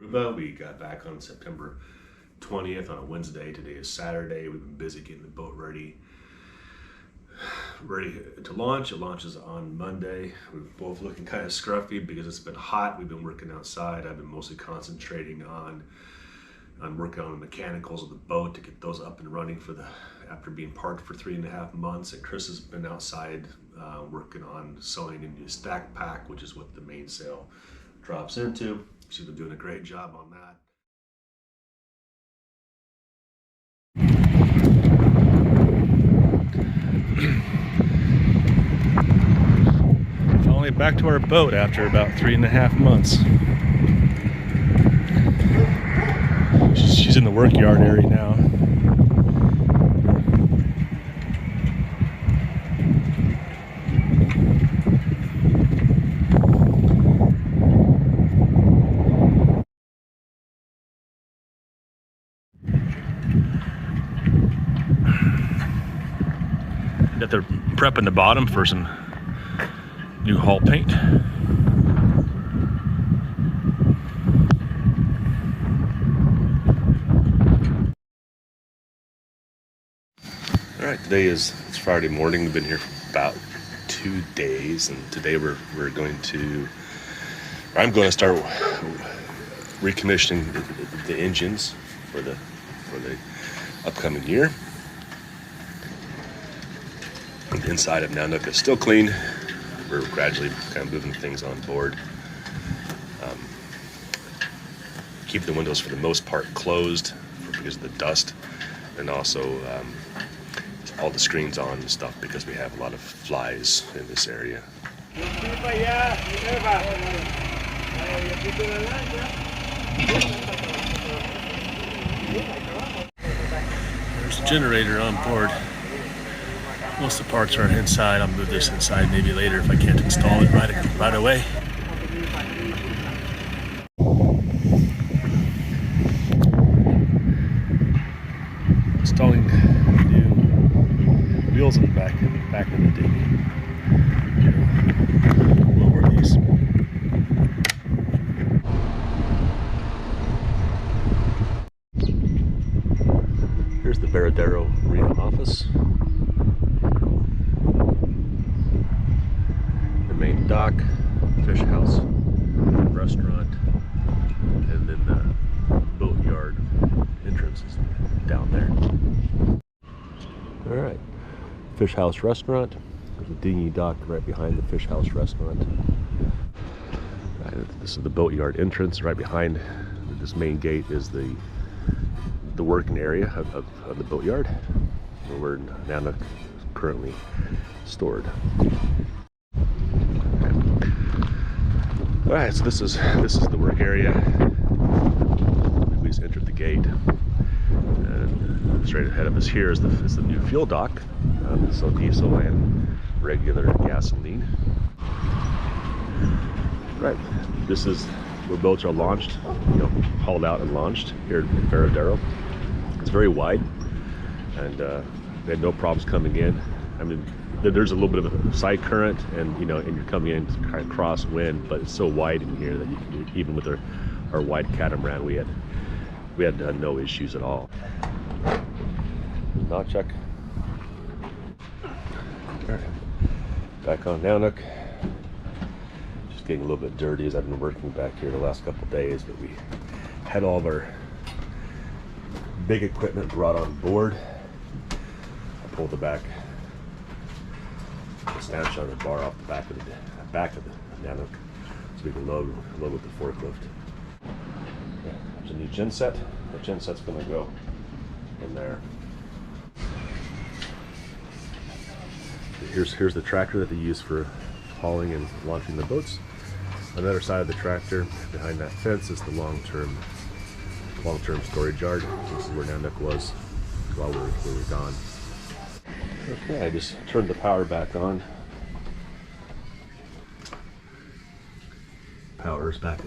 Aruba. We got back on September 20th on a Wednesday. Today is Saturday. We've been busy getting the boat ready to launch. It launches on Monday. We're both looking kind of scruffy because it's been hot. We've been working outside. I've been mostly concentrating on working on the mechanicals of the boat to get those up and running after being parked for 3.5 months. And Chris has been outside working on sewing a new stack pack, which is what the mainsail drops into. She's been doing a great job on that. Finally back to our boat after about 3.5 months. She's in the work yard area now. That they're prepping the bottom for some new hull paint. All right, it's Friday morning. We've been here for about 2 days, and today I'm going to start recommissioning the engines for the upcoming year. The inside of Nanook is still clean. We're gradually kind of moving things on board. Keep the windows for the most part closed because of the dust, and also all the screens on and stuff because we have a lot of flies in this area. There's a generator on board. Most of the parts are inside. I'll move this inside maybe later if I can't install it right away. Installing new wheels in the back of the dinghy. Lower these. Here's the Varadero Marina office. Main dock, fish house, restaurant, and then the boat yard entrance is down there. All right, fish house restaurant. There's a dinghy dock right behind the fish house restaurant. This is the boat yard entrance. Right behind this main gate is the working area of the boat yard, where Nanook is currently stored. All right, so this is the work area. We just entered the gate, and straight ahead of us here is the new fuel dock. So diesel and regular gasoline. Right, this is where boats are launched, hauled out and launched here in Varadero. It's very wide, and we had no problems coming in. I mean, there's a little bit of a side current, and and you're coming in kind of crosswind, but it's so wide in here that even with our wide catamaran, we had no issues at all. Knock check. All right, back on Nanook. Just getting a little bit dirty as I've been working back here the last couple of days, but we had all of our big equipment brought on board. I pulled the stanch on the bar off the back of the Nanook, so we can load with the forklift. Yeah, there's a new genset. The genset's going to go in there. Here's the tractor that they use for hauling and launching the boats. On the other side of the tractor, behind that fence, is the long-term storage yard. This is where Nanook was while we were gone. Okay, I just turned the power back on. Power's back.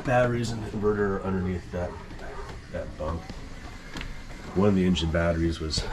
Batteries and inverter are underneath that bunk. One of the engine batteries was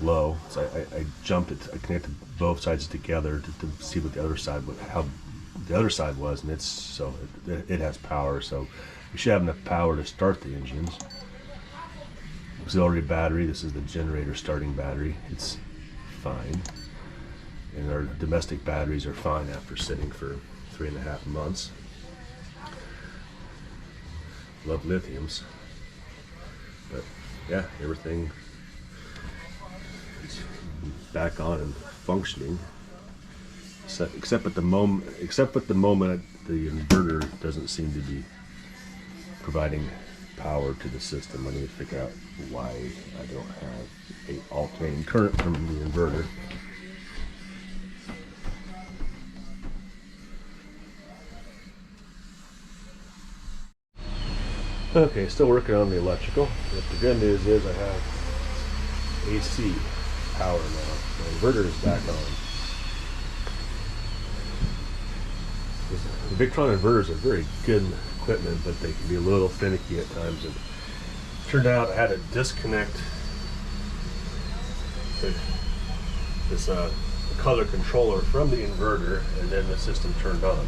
low, so I jumped it. I connected both sides together to see what the other side how the other side was, and it has power, so we should have enough power to start the engines. Auxiliary battery, this is the generator starting battery, it's fine. And our domestic batteries are fine after sitting for 3.5 months. Love lithiums, but yeah, everything is back on and functioning, except at the moment the inverter doesn't seem to be providing power to the system. I need to figure out why I don't have a alternating current from the inverter. Okay, still working on the electrical, but the good news is I have AC power now. My inverter is back on. The Victron inverters are very good equipment, but they can be a little finicky at times. And it turned out I had to disconnect this color controller from the inverter, and then the system turned on.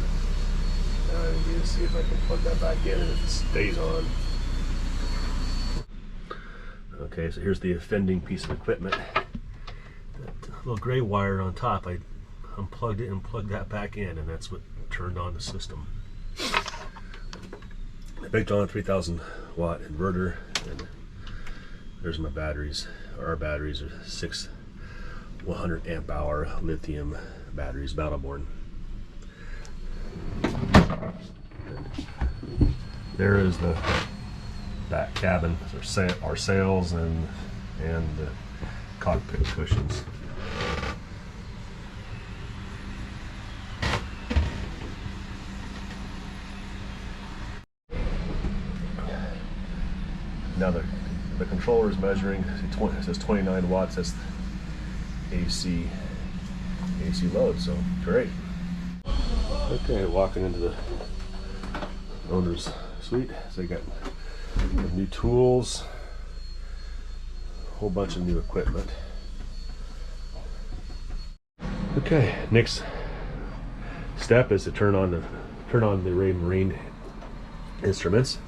Now I need to see if I can plug that back in and if it stays on. Okay, so here's the offending piece of equipment. That little gray wire on top, I unplugged it and plugged that back in, and that's what turned on the system. The Victron 3000 watt inverter, and there's my batteries. Our batteries are 6 100 amp hour lithium batteries, Battleborn. There is the back cabin, our sails and the cockpit cushions. Now the controller is measuring. It says 29 watts. That's AC load. So great. Okay, walking into the owner's suite. So you got new tools, a whole bunch of new equipment. Okay, next step is to turn on the Marine instruments.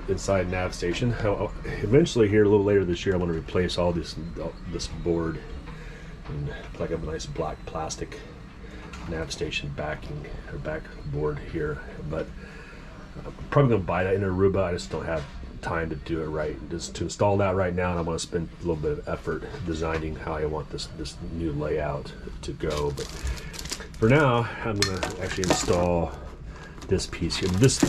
Inside nav station. Eventually, here a little later this year, I want to replace all this board and plug up a nice black plastic nav station backing or backboard here. But I'm probably going to buy that in Aruba. I just don't have time to do it right. Just to install that right now, and I want to spend a little bit of effort designing how I want this new layout to go. But for now, I'm going to actually install this piece here. This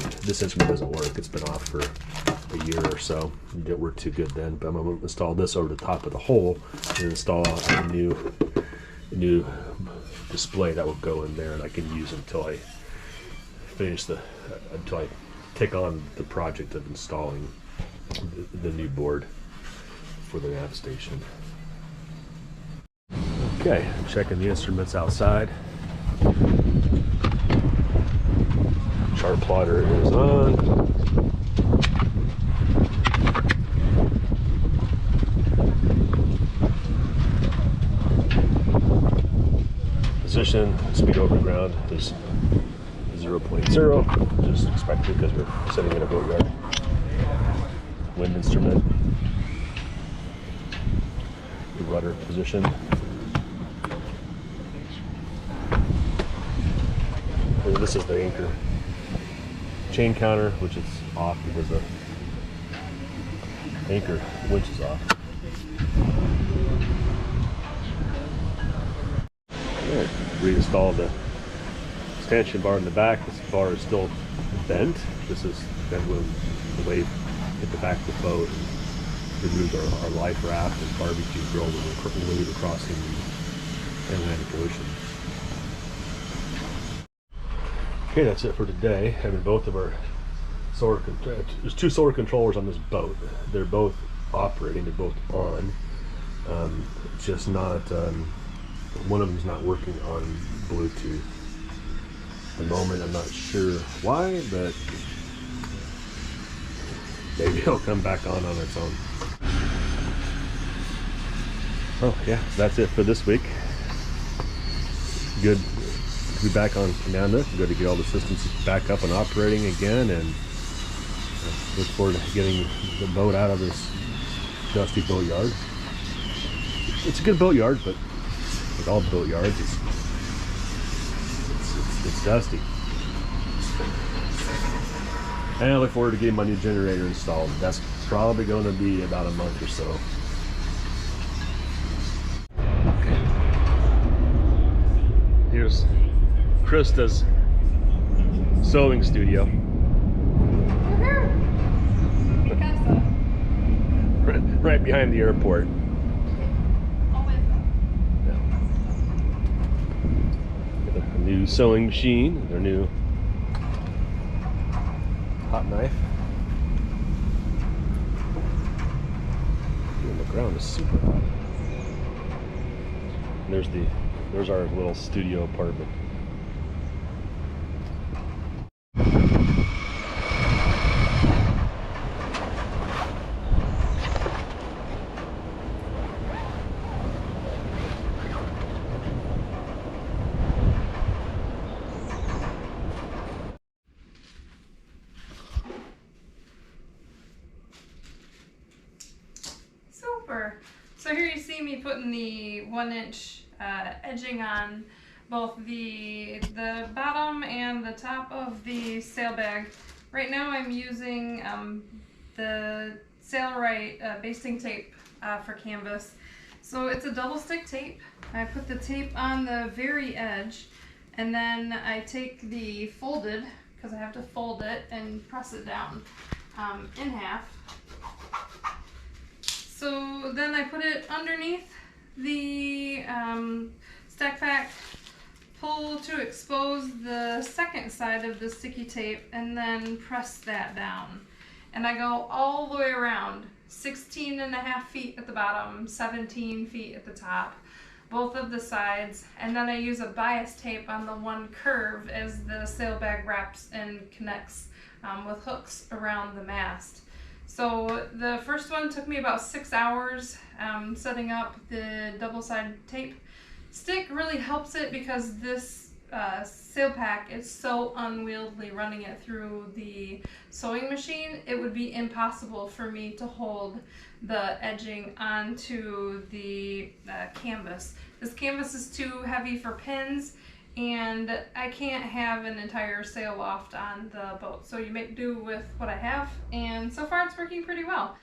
instrument doesn't work. It's been off for a year or so. It didn't work too good then, but I'm going to install this over the top of the hole and install a new display that will go in there, and I can use until I finish until I take on the project of installing the new board for the nav station. Okay, I'm checking the instruments outside. Chart plotter is on. Position, speed over ground is 0.0, which is expected because we're sitting in a boatyard. Wind instrument. The rudder position. And this is the anchor. Chain counter, which is off because the anchor winch is off. Right. Reinstall the stanchion bar in the back. This bar is still bent. This is bent when the wave hit the back of the boat and removed our life raft and barbecue grill when we were crossing the Atlantic Ocean. Okay, that's it for today. Having both of our there's 2 solar controllers on this boat. They're both operating, they're both on. Just not, one of them's not working on Bluetooth at the moment. I'm not sure why, but maybe it'll come back on its own. Oh yeah, that's it for this week. Good be back on Nanook. I'm going to get all the systems back up and operating again, and look forward to getting the boat out of this dusty boat yard. It's a good boat yard, but like all boat yards, it's dusty. And I look forward to getting my new generator installed. That's probably going to be about a month or so. Okay. Here's Krista's sewing studio. Right behind the airport. A new sewing machine, their new hot knife. Ooh, the ground is super hot. And there's our little studio apartment. So here you see me putting the 1-inch edging on both the bottom and the top of the sail bag. Right now I'm using the Sailrite basting tape for canvas. So it's a double stick tape. I put the tape on the very edge, and then I take the folded, because I have to fold it and press it down in half. So then I put it underneath the stack pack, pull to expose the second side of the sticky tape, and then press that down. And I go all the way around, 16.5 feet at the bottom, 17 feet at the top, both of the sides. And then I use a bias tape on the one curve as the sail bag wraps and connects with hooks around the mast. So the first one took me about 6 hours setting up the double-sided tape. Stick really helps it because this sail pack is so unwieldy running it through the sewing machine. It would be impossible for me to hold the edging onto the canvas. This canvas is too heavy for pins, and I can't have an entire sail loft on the boat. So you make do with what I have, and so far it's working pretty well.